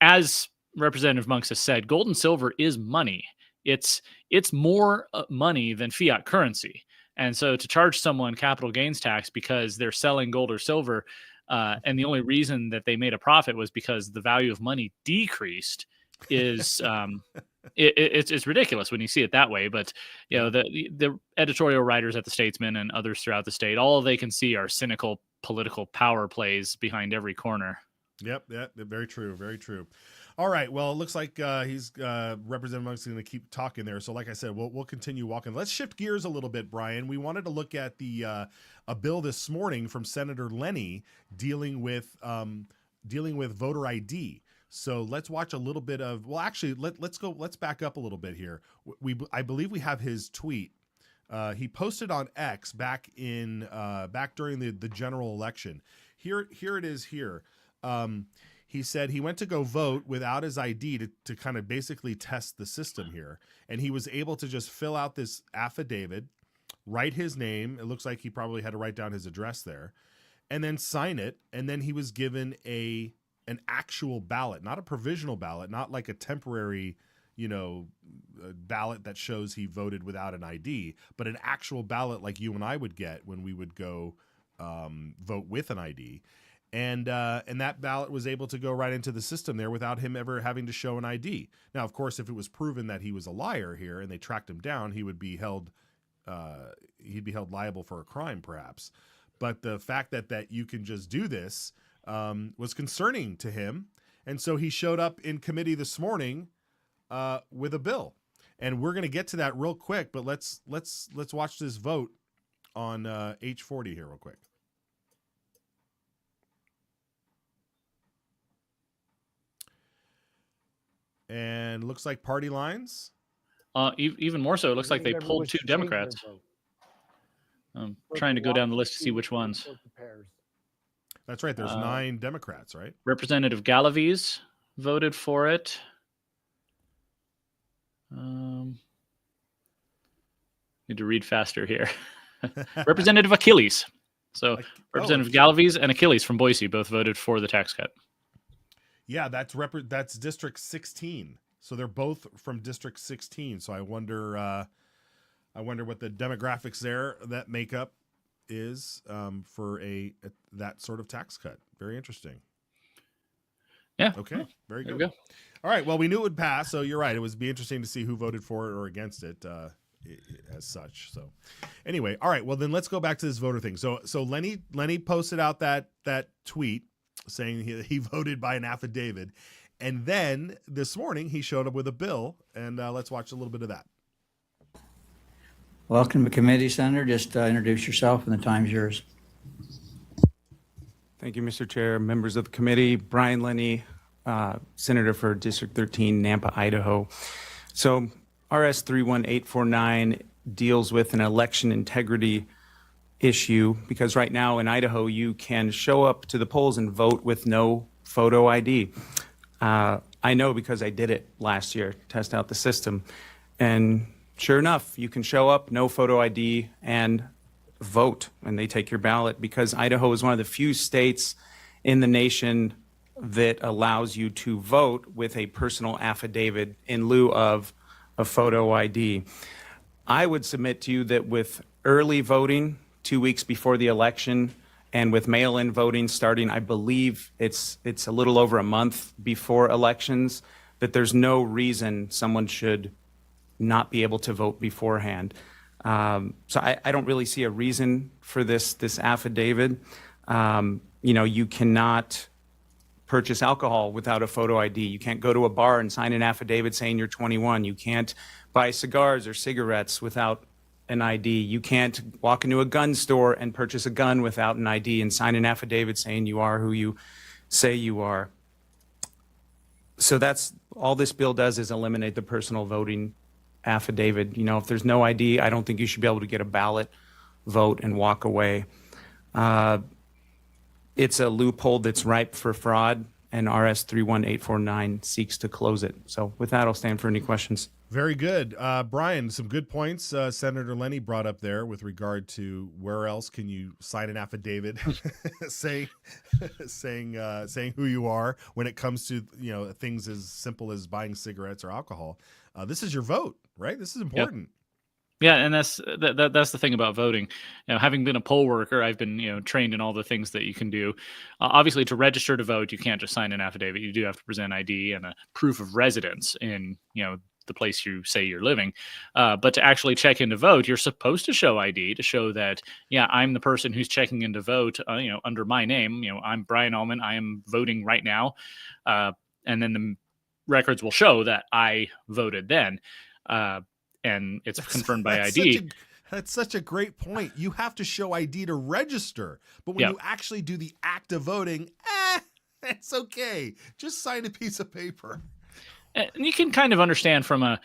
as Representative Monks has said, gold and silver is money. It's more money than fiat currency. And so to charge someone capital gains tax because they're selling gold or silver, and the only reason that they made a profit was because the value of money decreased is it's ridiculous when you see it that way. But the editorial writers at the Statesman and others throughout the state, all they can see are cynical political power plays behind every corner. Yep, very true, very true. All right, well, it looks like Representative Monks is going to keep talking there. So like I said, we'll continue walking. Let's shift gears a little bit, Brian. We wanted to look at a bill this morning from Senator Lenny dealing with voter ID. So let's watch a little bit of. Well, actually, let's back up a little bit here. I believe we have his tweet. He posted on X back during the general election. Here it is. Here. He said he went to go vote without his ID to kind of basically test the system here. And he was able to just fill out this affidavit, write his name. It looks like he probably had to write down his address there, and then sign it. And then he was given an actual ballot, not a provisional ballot, not like a temporary, ballot that shows he voted without an ID, but an actual ballot like you and I would get when we would go vote with an ID. And that ballot was able to go right into the system there without him ever having to show an ID. Now, of course, if it was proven that he was a liar here and they tracked him down, he would be held liable for a crime, perhaps. But the fact that you can just do this was concerning to him, and so he showed up in committee this morning with a bill. And we're going to get to that real quick, but let's watch this vote on H40 here real quick. And looks like party lines. Even more so, it looks like they pulled two Democrats. I'm trying to go down the list to see which ones. That's right. There's 9 Democrats, right? Representative Galaviz voted for it. Need to read faster here. Representative Achilles. So Representative Galaviz and Achilles from Boise both voted for the tax cut. Yeah, that's District 16. So they're both from District 16. So I wonder what the demographics there that makeup is for that sort of tax cut. Very interesting. Yeah. Okay. Very good. There we go. All right. Well, we knew it would pass, so you're right. It would be interesting to see who voted for it or against it as such. So anyway, all right. Well, then let's go back to this voter thing. So Lenny posted out that tweet. saying he voted by an affidavit. And then this morning he showed up with a bill, and let's watch a little bit of that. Welcome to committee, Senator. Just introduce yourself and the time's yours. Thank you, Mr. Chair, members of the committee. Brian Lenny, Senator for District 13, Nampa, Idaho. So RS 31849 deals with an election integrity issue because right now in Idaho, you can show up to the polls and vote with no photo ID. I know because I did it last year, test out the system. And sure enough, you can show up, no photo ID, and vote, and they take your ballot because Idaho is one of the few states in the nation that allows you to vote with a personal affidavit in lieu of a photo ID. I would submit to you that with early voting 2 weeks before the election and with mail-in voting starting, I believe it's a little over a month before elections, that there's no reason someone should not be able to vote beforehand. So I don't really see a reason for this affidavit. You cannot purchase alcohol without a photo ID. You can't go to a bar and sign an affidavit saying you're 21. You can't buy cigars or cigarettes without an ID. You can't walk into a gun store and purchase a gun without an ID and sign an affidavit saying you are who you say you are. So that's all this bill does, is eliminate the personal voting affidavit. If there's no ID, I don't think you should be able to get a ballot, vote, and walk away. It's a loophole that's ripe for fraud, and RS 31849 seeks to close it. So with that, I'll stand for any questions. Very good. Brian, some good points Senator Lenny brought up there with regard to where else can you sign an affidavit saying who you are when it comes to things as simple as buying cigarettes or alcohol. This is your vote, right? This is important. Yeah, and that's the thing about voting. Having been a poll worker, I've been trained in all the things that you can do. Obviously, to register to vote, you can't just sign an affidavit. You do have to present ID and a proof of residence in the place you say you're living. But to actually check in to vote, you're supposed to show ID to show that I'm the person who's checking in to vote. Under my name. I'm Brian Ullman. I am voting right now, and then the records will show that I voted then. And it's confirmed by ID. That's such a great point. You have to show ID to register. But when you actually do the act of voting, it's okay. Just sign a piece of paper. And you can kind of understand from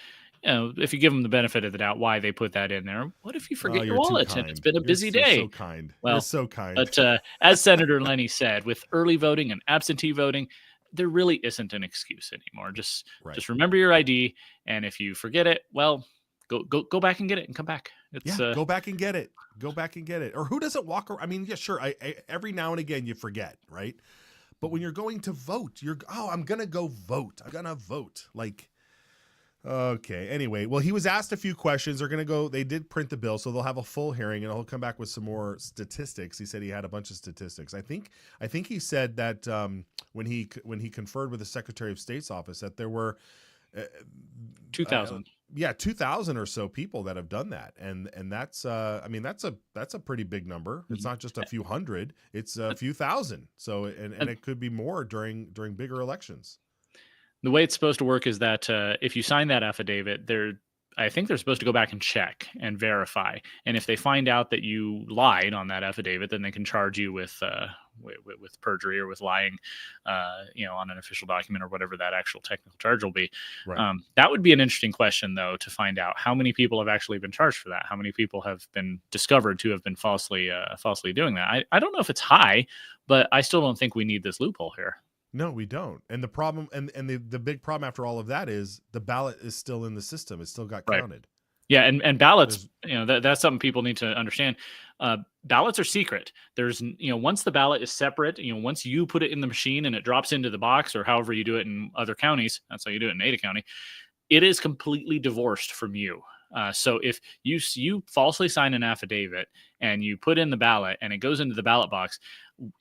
if you give them the benefit of the doubt, why they put that in there. What if you forget your wallet and it's been a busy day? You're so kind. Well, you're so kind. But as Senator Lenny said, with early voting and absentee voting, there really isn't an excuse anymore. Just remember your ID. And if you forget it, well, Go back and get it and come back. Go back and get it. Go back and get it. Or who doesn't walk around? I mean, sure. I every now and again you forget, right? But when you're going to vote, I'm going to go vote. I'm going to vote. Okay. Anyway, well, he was asked a few questions. They did print the bill, so they'll have a full hearing and he'll come back with some more statistics. He said he had a bunch of statistics. I think he said that when he conferred with the Secretary of State's office that there were 2,000. 2,000 or so people that have done that, and that's that's a pretty big number. It's not just a few hundred; it's a few thousand. So and it could be more during bigger elections. The way it's supposed to work is that if you sign that affidavit, I think they're supposed to go back and check and verify. And if they find out that you lied on that affidavit, then they can charge you with perjury or with lying, on an official document or whatever that actual technical charge will be. Right. That would be an interesting question, though, to find out how many people have actually been charged for that. How many people have been discovered to have been falsely doing that? I don't know if it's high, but I still don't think we need this loophole here. No, we don't. And the problem, and the big problem after all of that is the ballot is still in the system. It still got counted. Yeah, and ballots, that's something people need to understand. Ballots are secret. There's, once the ballot is separate, once you put it in the machine and it drops into the box, or however you do it in other counties, that's how you do it in Ada County, it is completely divorced from you. So if you falsely sign an affidavit and you put in the ballot and it goes into the ballot box,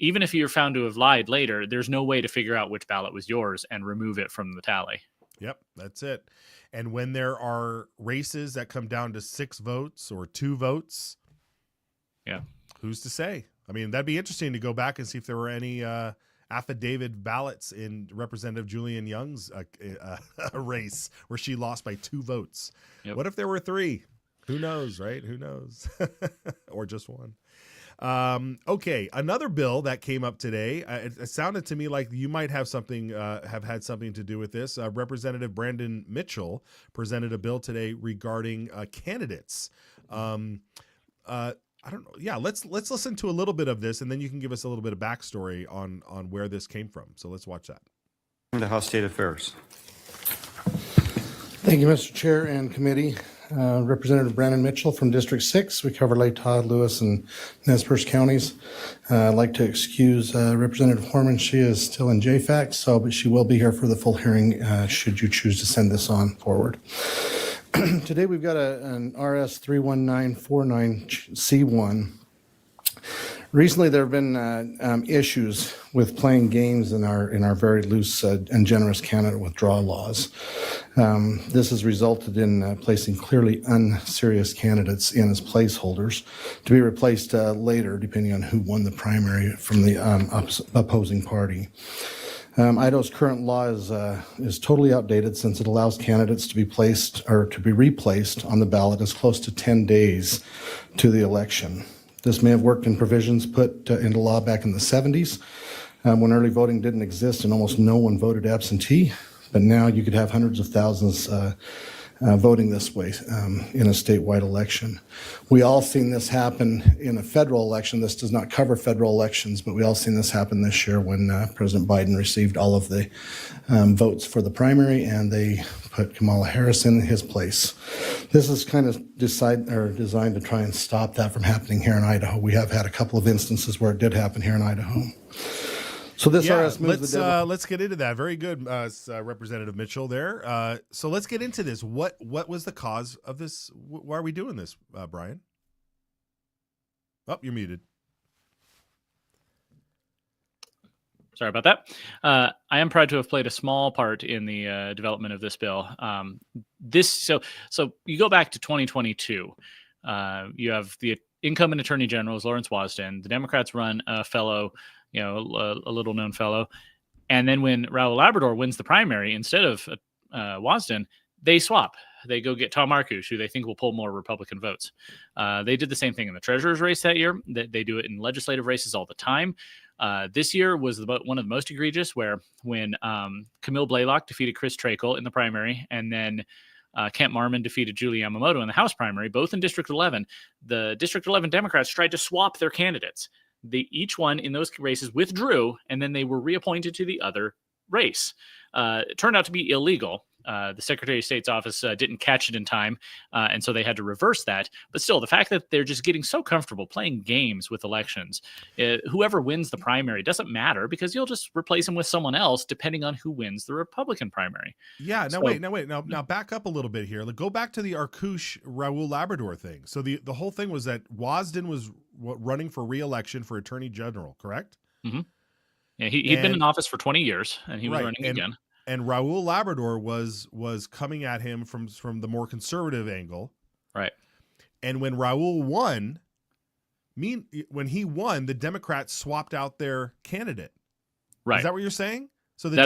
even if you're found to have lied later, there's no way to figure out which ballot was yours and remove it from the tally. Yep, that's it. And when there are races that come down to 6 votes or 2 votes, who's to say? I mean, that'd be interesting to go back and see if there were any affidavit ballots in Representative Julian Young's race where she lost by 2 votes. Yep. What if there were 3? Who knows, right? Who knows? Or just 1. Okay, another bill that came up today. It sounded to me like you might have had something to do with this. Representative Brandon Mitchell presented a bill today regarding candidates. I don't know. Yeah, let's listen to a little bit of this, and then you can give us a little bit of backstory on where this came from. So let's watch that. The House State Affairs. Thank you, Mr. Chair and committee. Representative Brandon Mitchell from District 6. We cover Lake Todd, Lewis, and Nez Perce counties. I'd like to excuse Representative Horman. She is still in JFAC, but she will be here for the full hearing should you choose to send this on forward. Today we've got an RS 31949C1. Recently, there have been issues with playing games in our very loose and generous candidate withdrawal laws. This has resulted in placing clearly unserious candidates in as placeholders to be replaced later, depending on who won the primary from the opposing party. Idaho's current law is totally outdated since it allows candidates to be placed or to be replaced on the ballot as close to 10 days to the election. This may have worked in provisions put into law back in the 70s when early voting didn't exist and almost no one voted absentee. But now you could have hundreds of thousands voting this way in a statewide election. We all seen this happen in a federal election. This does not cover federal elections, but we all seen this happen this year when President Biden received all of the votes for the primary and they put Kamala Harris in his place. This is kind of designed to try and stop that from happening here in Idaho. We have had a couple of instances where it did happen here in Idaho. So this RS moves the deadline. Let's get into that. Very good, Representative Mitchell there. So let's get into this. What was the cause of this? Why are we doing this, Brian? Oh, you're muted. Sorry about that. I am proud to have played a small part in the development of this bill. So you go back to 2022. You have the incumbent Attorney General, Lawrence Wasden. The Democrats run a fellow, a little known fellow. And then when Raul Labrador wins the primary instead of Wasden, they swap. They go get Tom Arkush, who they think will pull more Republican votes. They did the same thing in the treasurer's race that year. They do it in legislative races all the time. This year was one of the most egregious, where when Camille Blaylock defeated Chris Trakel in the primary, and then Kent Marmon defeated Julie Yamamoto in the House primary, both in District 11, the District 11 Democrats tried to swap their candidates. Each one in those races withdrew, and then they were reappointed to the other race. It turned out to be illegal. The Secretary of State's office didn't catch it in time, and so they had to reverse that. But still, the fact that they're just getting so comfortable playing games with elections, whoever wins the primary doesn't matter because you'll just replace them with someone else depending on who wins the Republican primary. Yeah. Now back up a little bit here. Go back to the Arkush Raul Labrador thing. So the whole thing was that Wasden was running for re-election for Attorney General, correct? Mm-hmm. Yeah, he'd been in office for 20 years, and he was running again. And Raul Labrador was coming at him from the more conservative angle. Right. And when Raul won, the Democrats swapped out their candidate. Right. Is that what you're saying? So the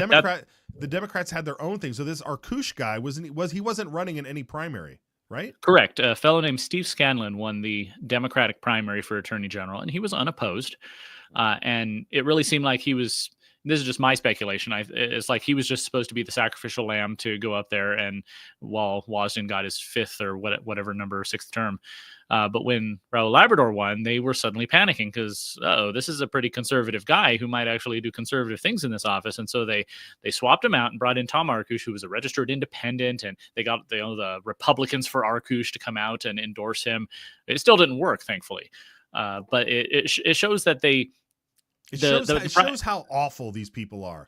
Democrats had their own thing. So this Arkush guy wasn't running in any primary, right? Correct. A fellow named Steve Scanlon won the Democratic primary for Attorney General, and he was unopposed. And it really seemed like he was. This is just my speculation. It's like he was just supposed to be the sacrificial lamb to go up there, and while Wasden got his 5th or whatever number, 6th term. But when Raul Labrador won, they were suddenly panicking because, this is a pretty conservative guy who might actually do conservative things in this office. And so they swapped him out and brought in Tom Arkush, who was a registered independent, and they got the Republicans for Arkush to come out and endorse him. It still didn't work, thankfully. But it shows that they... It shows how awful these people are.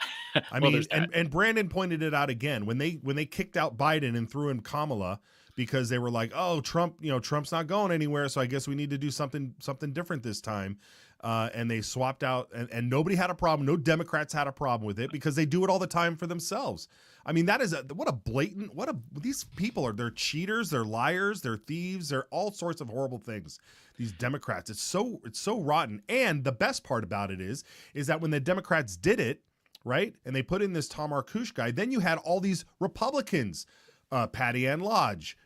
I mean, and Brandon pointed it out again when they kicked out Biden and threw in Kamala because they were like, oh, Trump's not going anywhere, so I guess we need to do something different this time. and they swapped out, and nobody had a problem. No Democrats had a problem with it because they do it all the time for themselves. I mean, that is these people they're cheaters, they're liars, they're thieves, they're all sorts of horrible things. These Democrats, it's so rotten. And the best part about it is that when the Democrats did it, right, and they put in this Tom Arkush guy, then you had all these Republicans, Patty Ann Lodge,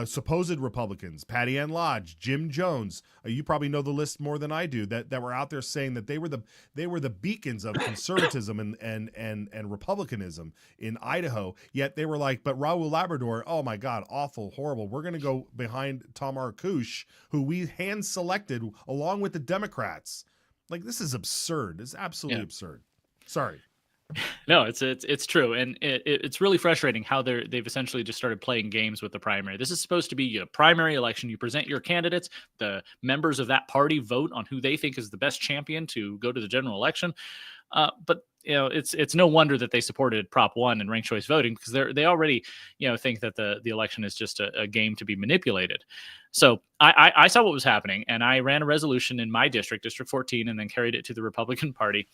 supposed Republicans, Patty Ann Lodge, Jim Jones. You probably know the list more than I do. That were out there saying that they were the beacons of conservatism and republicanism in Idaho. Yet they were like, but Raul Labrador, oh my God, awful, horrible. We're going to go behind Tom Arkush, who we hand selected along with the Democrats. Like, this is absurd. It's absolutely absurd. Sorry. No, it's true, and it's really frustrating how they've essentially just started playing games with the primary. This is supposed to be a primary election. You present your candidates, the members of that party vote on who they think is the best champion to go to the general election. But it's no wonder that they supported Prop 1 and ranked choice voting, because they already think that the election is just a game to be manipulated. So I saw what was happening, and I ran a resolution in my district, District 14, and then carried it to the Republican Party,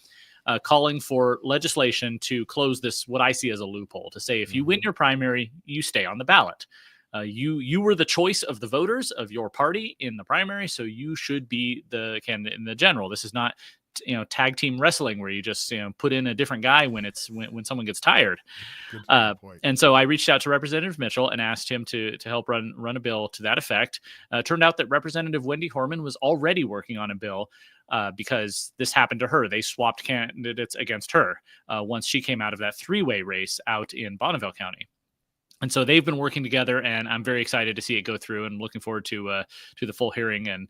calling for legislation to close this, what I see as a loophole, to say if you win your primary, you stay on the ballot. You were the choice of the voters of your party in the primary, so you should be the candidate in the general. This is not tag team wrestling where you just put in a different guy when someone gets tired. And so I reached out to Representative Mitchell and asked him to help run a bill to that effect. Turned out that Representative Wendy Horman was already working on a bill because this happened to her. They swapped candidates against her once she came out of that three-way race out in Bonneville County. And so they've been working together, and I'm very excited to see it go through, and looking forward to the full hearing and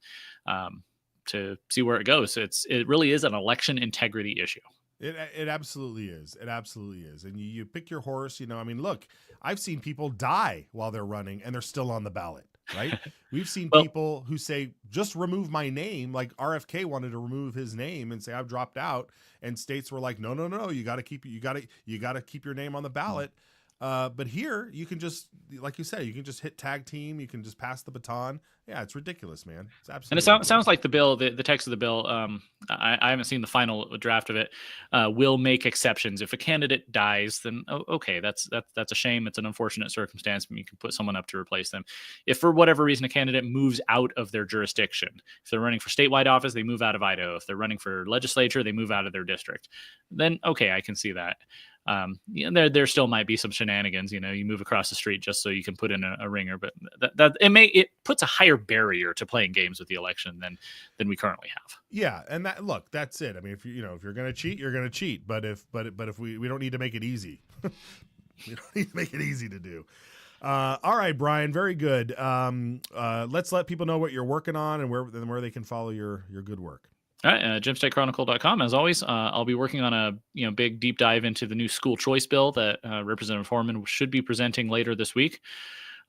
to see where it goes. It really is an election integrity issue. It absolutely is. It absolutely is. And you pick your horse. I mean, look, I've seen people die while they're running and they're still on the ballot, right? We've seen people who say, just remove my name. Like RFK wanted to remove his name and say, I've dropped out. And states were like, no, you got to keep your name on the ballot. But here you can just, like you said, you can just hit tag team. You can just pass the baton. Yeah, it's ridiculous, man. It's absolutely. And it sounds like the bill, the text of the bill, I haven't seen the final draft of it, will make exceptions. If a candidate dies, then okay, that's a shame. It's an unfortunate circumstance, but you can put someone up to replace them. If for whatever reason a candidate moves out of their jurisdiction, if they're running for statewide office, they move out of Idaho. If they're running for legislature, they move out of their district. Then okay, I can see that. There still might be some shenanigans. You move across the street just so you can put in a ringer, but it puts a higher barrier to playing games with the election than we currently have. Yeah, and that's it. I mean, if you're going to cheat, you're going to cheat. But if we don't need to make it easy. We don't need to make it easy to do. All right, Brian, very good. Let's let people know what you're working on and where they can follow your good work. All right, GemStateChronicle.com. As always, I'll be working on a big deep dive into the new school choice bill that Representative Horman should be presenting later this week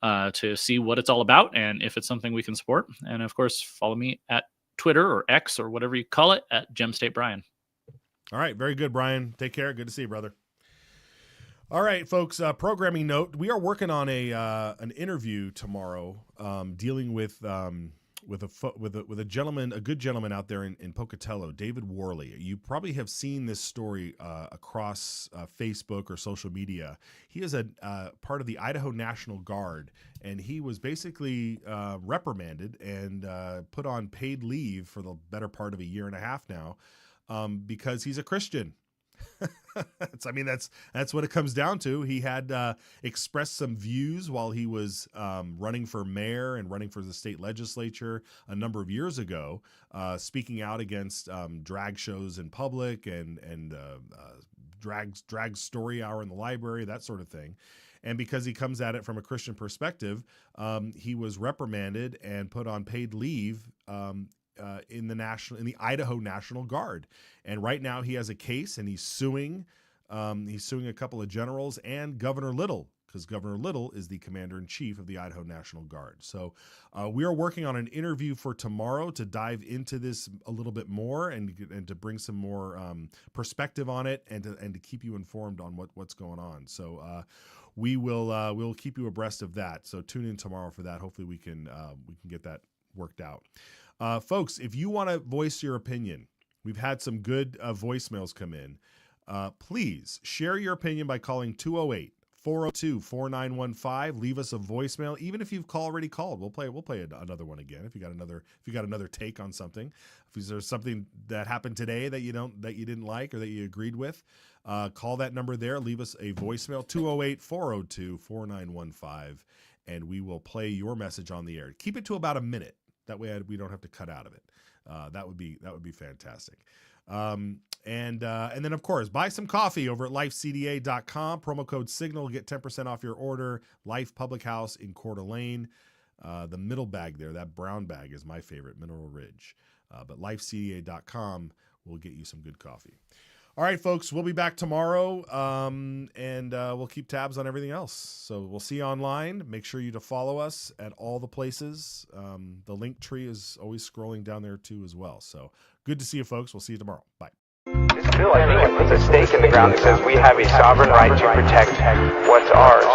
to see what it's all about and if it's something we can support. And of course, follow me at Twitter or X or whatever you call it at GemStateBrian. All right, very good, Brian. Take care. Good to see you, brother. All right, folks. Programming note: we are working on an interview tomorrow, dealing with a gentleman, a good gentleman out there in Pocatello, David Worley. You probably have seen this story across Facebook or social media. He is a part of the Idaho National Guard, and he was basically reprimanded and put on paid leave for the better part of a year and a half now because he's a Christian. That's what it comes down to. He had expressed some views while he was running for mayor and running for the state legislature a number of years ago, speaking out against drag shows in public and drag story hour in the library, that sort of thing. And because he comes at it from a Christian perspective, he was reprimanded and put on paid leave in the Idaho National Guard. And right now he has a case and he's suing a couple of generals and Governor Little, because Governor Little is the commander-in-chief of the Idaho National Guard. So we are working on an interview for tomorrow to dive into this a little bit more and to bring some more perspective on it and to keep you informed on what's going on. So we'll keep you abreast of that. So tune in tomorrow for that. Hopefully we can get that worked out. Folks, if you want to voice your opinion We've had some good voicemails come in. Please share your opinion by calling 208-402-4915. Leave us a voicemail, even if you've already called. We'll play another one again if you got another take on something. If there's something that happened today that you didn't like or that you agreed with, call that number there. Leave us a voicemail 208-402-4915, and we will play your message on the air. Keep it to about a minute. That way we don't have to cut out of it. That would be fantastic. And then, of course, buy some coffee over at lifecda.com. Promo code Signal, get 10% off your order. Life Public House in Coeur d'Alene. The middle bag there, that brown bag, is my favorite, Mineral Ridge. But lifecda.com will get you some good coffee. All right, folks, we'll be back tomorrow, and we'll keep tabs on everything else. So we'll see you online. Make sure you to follow us at all the places. The link tree is always scrolling down there, too, as well. So good to see you, folks. We'll see you tomorrow. Bye. This bill, I think, it puts a stake in the ground that says we have a sovereign right to protect what's ours.